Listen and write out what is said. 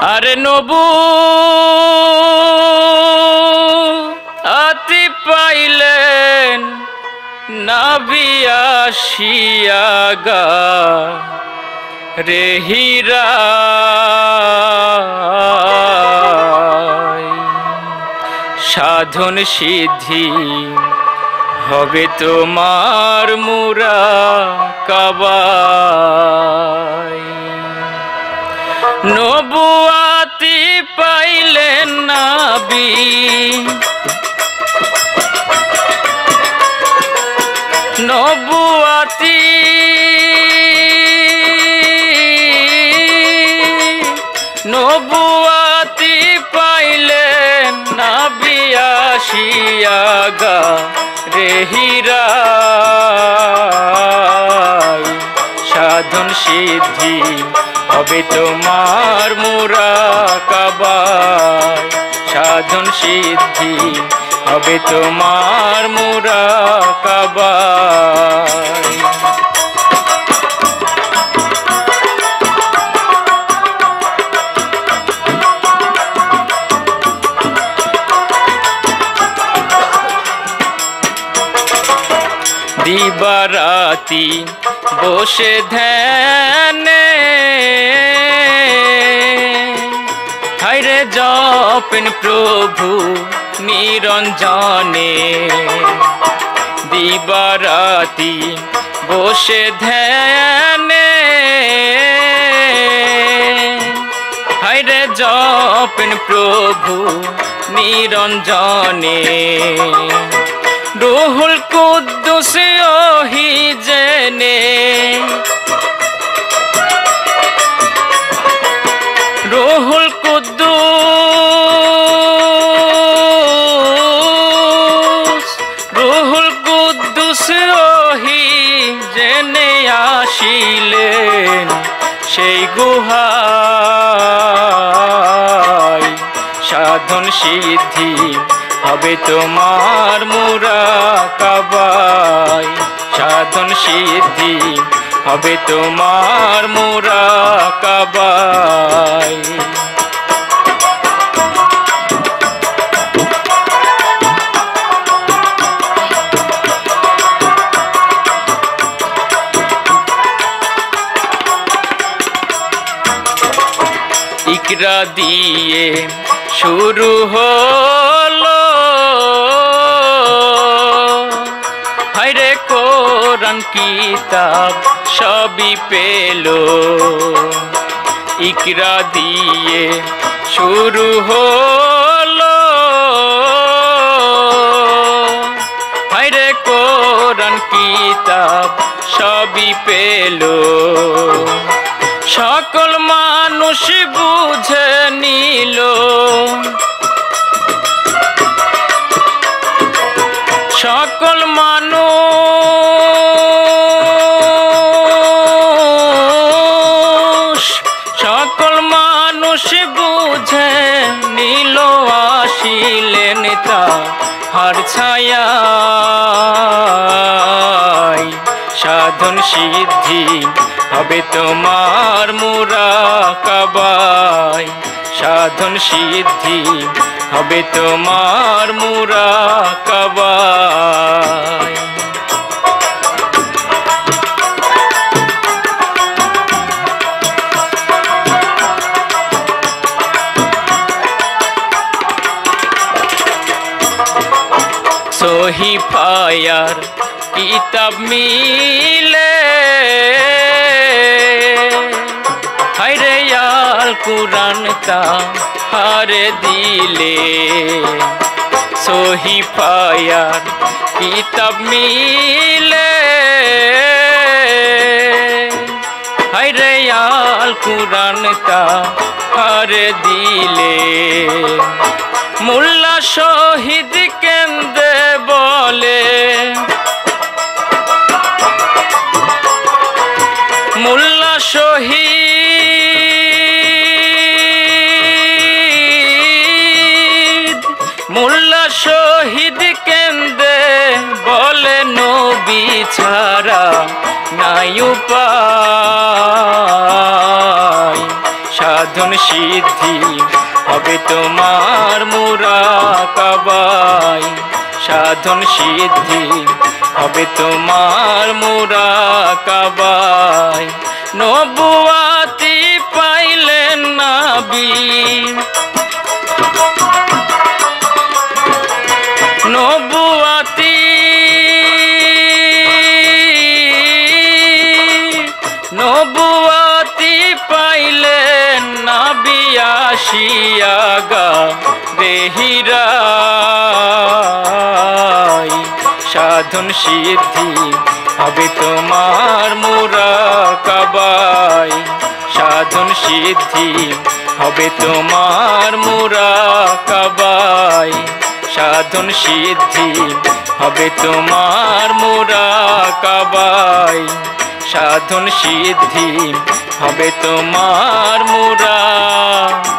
আরে নবু আতি পাইলেন নাবি আসিয়াগা রে হীরা সাধন সিদ্ধি হবে তোমার মুরাকাবায়। নবুয়াতি পাইলেন নাবি নবুয়াতি নবুয়াতি পাইলেন নাবি আসিয়াগা রে হীরা সাধন সিদ্ধি হবে তোমার মুরাকাবায়। সাধন সিদ্ধি হবে তোমার মুরাকাবায়। দিবারাতি বসে ধ্যানে হায়রে জপেন প্রভু নিরঞ্জনে। দিবারাতি বসে ধ্যানে হায়রে জপেন প্রভু নিরঞ্জনে। রুহুল কুদ্দুস ওহি জেনে রুহুল কুদ্দুস ওহি জেনে আসিলেন সেই গুহায়। সাধন সিদ্ধি হবে তোমার মুরাকাবায়। সাধন সিদ্ধি হবে তোমার মুরাকাবায়। ইকরা দিয়ে শুরু হলো হায়রে কোরআন কিতাব সবই পেলো। ইকরা দিয়ে শুরু হলো হায়রে কোরআন কিতাব সবই পেলো। সকল মানুষ বুঝে নিল সকল মানুষ বুঝে নিল আসিলেন তাহার ছায়ায়। সাধন সিদ্ধি হবে তোমার মুরাকাবায়। সাধন সিদ্ধি হবে তোমার মুরাকাবায়। সহিফায়ার কিতাব মিলে হায়রে আল কুরআন তাহারে দিলে। সহিফায়ার কিতাব মিলে হায়রে আল কুরআন তাহারে দিলে। মোল্লা শহীদ কেন্দ্রে বলে মোল্লা শহীদ কেন্দ্রে বলে নবী ছাড়া নাই উপায়। সাধন সিদ্ধি হবে তোমার মুরাকাবায় সাধন সিদ্ধি হবে তোমার মুরাকাবায় নবুয়াতি পাইলেন নবী নবুয়াতি নবুয়াতি পাইলেন নবী আসিয়া গা দেহিরায় সাধন সিদ্ধি হবে তোমার মুরাকাবায় সাধন সিদ্ধি হবে তোমার মুরাকাবায় সাধন সিদ্ধি হবে তোমার মুরাকাবায় সাধন সিদ্ধি হবে তোমার মুরাকাবায়